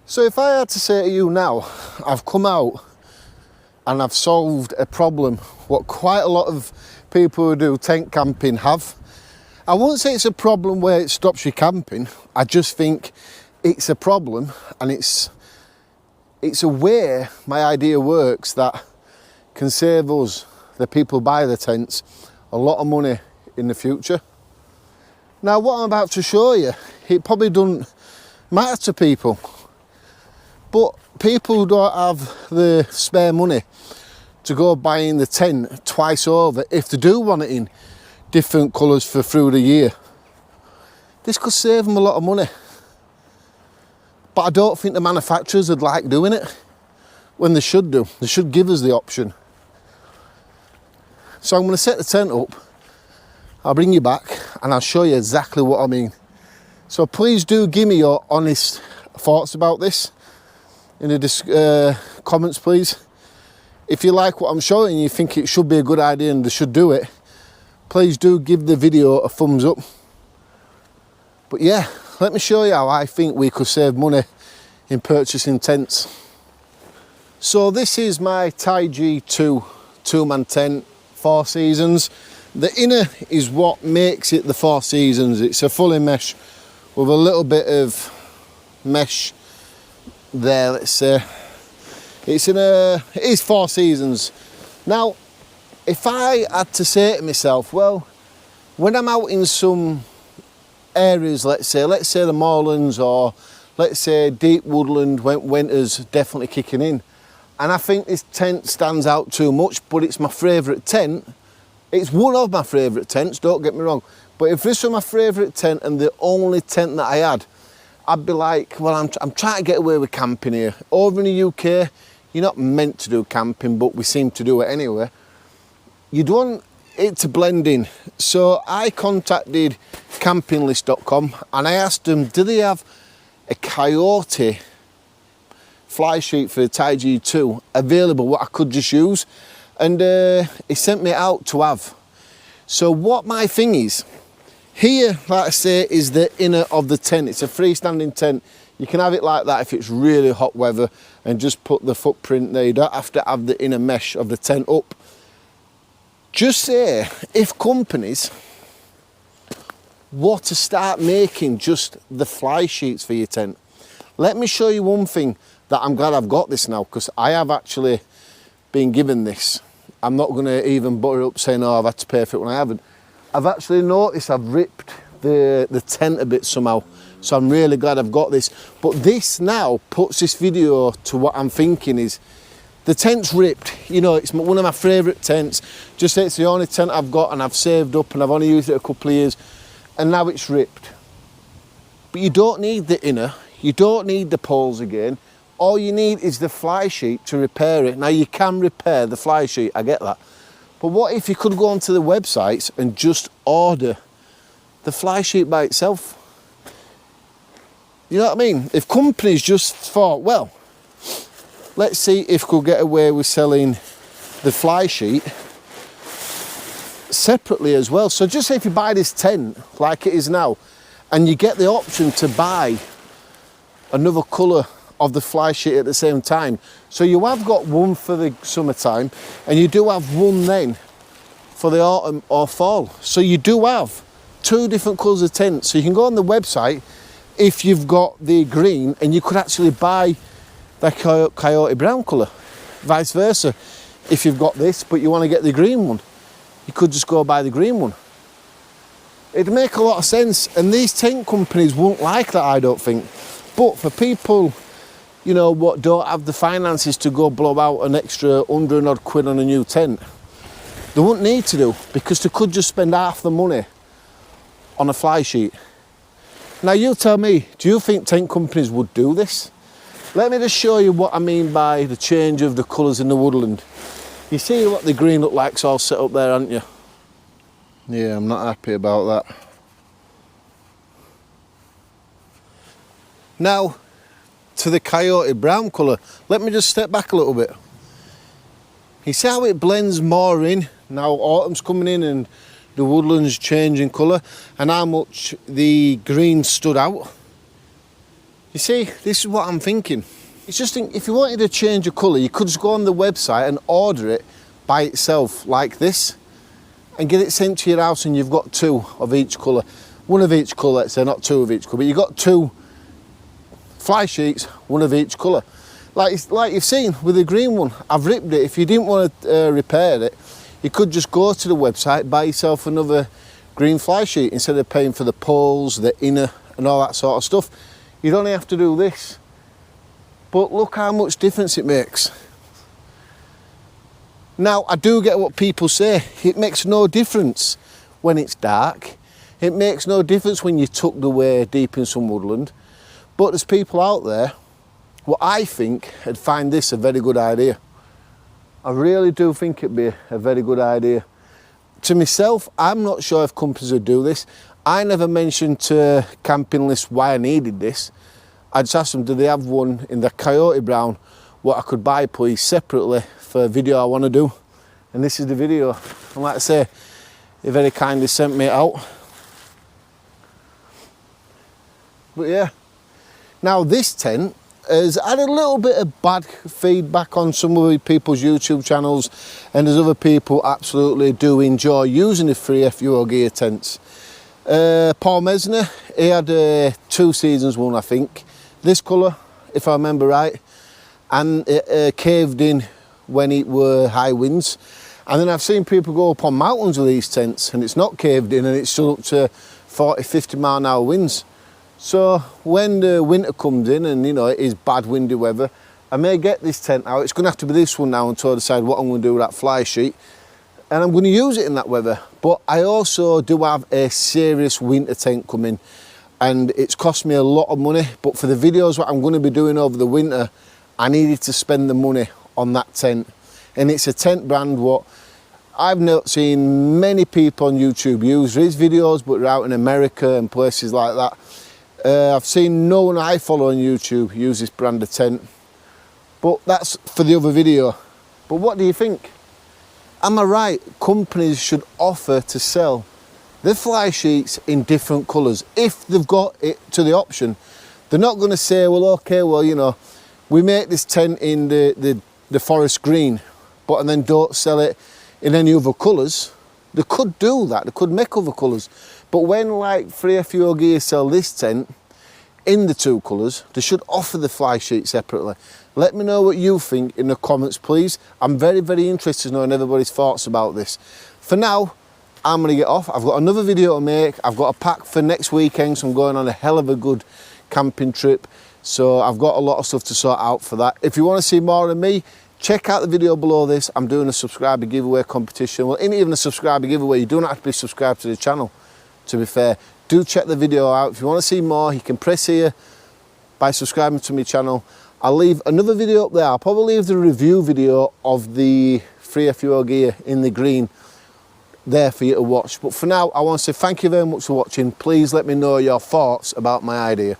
So if I had to say to you now, I've come out and I've solved a problem what quite a lot of people who do tent camping have. I wouldn't say it's a problem where it stops you camping. I just think it's a problem, and it's a way my idea works that can save us, the people who buy the tents, a lot of money in the future. Now what I'm about to show you, it probably doesn't matter to people, but people who don't have the spare money to go buying the tent twice over, if they do want it in different colours for through the year, this could save them a lot of money. But I don't think the manufacturers would like doing it when they should do. They should give us the option. So I'm going to set the tent up, I'll bring you back and I'll show you exactly what I mean. So please do give me your honest thoughts about this in the comments, please. If you like what I'm showing, you think it should be a good idea and they should do it, please do give the video a thumbs up. But yeah, let me show you how I think we could save money in purchasing tents. So this is my G2 two-man tent, 4 seasons. The inner is what makes it the 4 seasons. It's a fully mesh with a little bit of mesh there, let's say. It is 4 seasons. Now, if I had to say to myself, well, when I'm out in some areas, let's say the moorlands, or let's say deep woodland when winter's definitely kicking in, and I think this tent stands out too much, but it's my favourite tent. It's one of my favourite tents, don't get me wrong, but if this were my favourite tent and the only tent that I had, I'd be like, well, I'm trying to get away with camping here. Over in the UK, you're not meant to do camping, but we seem to do it anyway. You'd want it to blend in. So I contacted campinglist.com and I asked them, do they have a Coyote fly sheet for the G2 available, what I could just use? And he sent me out to have. So what my thing is, here, like I say, is the inner of the tent. It's a freestanding tent. You can have it like that if it's really hot weather and just put the footprint there. You don't have to have the inner mesh of the tent up. Just say, if companies were to start making just the fly sheets for your tent. Let me show you one thing that I'm glad I've got this now, because I have actually been given this. I'm not going to even butter up saying, oh, I've had to pay for it when I haven't. I've actually noticed I've ripped the tent a bit somehow, so I'm really glad I've got this. But this now puts this video to what I'm thinking is, the tent's ripped, you know, it's one of my favourite tents. Just say it's the only tent I've got and I've saved up and I've only used it a couple of years, and now it's ripped. But you don't need the inner, you don't need the poles again. All you need is the fly sheet to repair it. Now you can repair the fly sheet, I get that. But what if you could go onto the websites and just order the fly sheet by itself? You know what I mean? If companies just thought, well, let's see if we could get away with selling the fly sheet separately as well. So just say if you buy this tent like it is now, and you get the option to buy another colour of the fly sheet at the same time. So you have got one for the summertime and you do have one then for the autumn or fall. So you do have 2 different colours of tent. So you can go on the website if you've got the green, and you could actually buy the coyote brown colour. Vice versa, if you've got this but you want to get the green one, you could just go buy the green one. It'd make a lot of sense, and these tent companies won't like that, I don't think. But for people, you know, what don't have the finances to go blow out an extra 100 odd quid on a new tent, they wouldn't need to do, because they could just spend half the money on a fly sheet. Now you tell me, do you think tent companies would do this? Let me just show you what I mean by the change of the colours in the woodland. You see what the green look like's all set up there, aren't you? Yeah, I'm not happy about that. Now, to the coyote brown colour, let me just step back a little bit. You see how it blends more in? Now autumn's coming in and the woodland's changing colour, and how much the green stood out. You see, this is what I'm thinking. It's just if you wanted to change a colour, you could just go on the website and order it by itself like this and get it sent to your house, and you've got 2 of each colour. 1 of each colour, let's say, not 2 of each colour, but you've got 2 fly sheets, 1 of each colour. Like you've seen with the green one, I've ripped it. If you didn't want to repair it, you could just go to the website, buy yourself another green fly sheet instead of paying for the poles, the inner and all that sort of stuff. You'd only have to do this. But look how much difference it makes. Now, I do get what people say. It makes no difference when it's dark. It makes no difference when you're tucked away deep in some woodland. But there's people out there, what I think, would find this a very good idea. I really do think it'd be a very good idea. To myself, I'm not sure if companies would do this. I never mentioned to Camping List why I needed this. I just asked them, do they have one in the coyote brown, what I could buy, please, separately for a video I want to do. And this is the video. And like I say, they very kindly sent me it out. But yeah. Now this tent has had a little bit of bad feedback on some of the people's YouTube channels, and there's other people absolutely do enjoy using the free FUO gear tents. Paul Mesner, he had 2 seasons one, I think. This colour, if I remember right, and it caved in when it were high winds. And then I've seen people go up on mountains with these tents and it's not caved in and it's still up to 40, 50 mile an hour winds. So when the winter comes in and, you know, it is bad windy weather, I may get this tent out. It's going to have to be this one now until I decide what I'm going to do with that fly sheet. And I'm going to use it in that weather. But I also do have a serious winter tent coming, and it's cost me a lot of money. But for the videos what I'm going to be doing over the winter, I needed to spend the money on that tent. And it's a tent brand what I've not seen many people on YouTube use. There is videos, but they're out in America and places like that. I've seen no one I follow on YouTube use this brand of tent. But that's for the other video. But what do you think? Am I right? Companies should offer to sell the fly sheets in different colours if they've got it to the option. They're not going to say, well, okay, well, you know, we make this tent in the forest green, but and then don't sell it in any other colours. They could do that. They could make other colours. But when, like, Free FUO Gear sell this tent in the 2 colours, they should offer the fly sheet separately. Let me know what you think in the comments, please. I'm very, very interested in knowing everybody's thoughts about this. For now, I'm going to get off. I've got another video to make. I've got a pack for next weekend, so I'm going on a hell of a good camping trip. So I've got a lot of stuff to sort out for that. If you want to see more of me, check out the video below this. I'm doing a subscriber giveaway competition. Well, ain't even a subscriber giveaway. You don't have to be subscribed to the channel, to be fair. Do check the video out. If you want to see more, you can press here by subscribing to my channel. I'll leave another video up there. I'll probably leave the review video of the Free FUO gear in the green there for you to watch. But for now, I want to say thank you very much for watching. Please let me know your thoughts about my idea.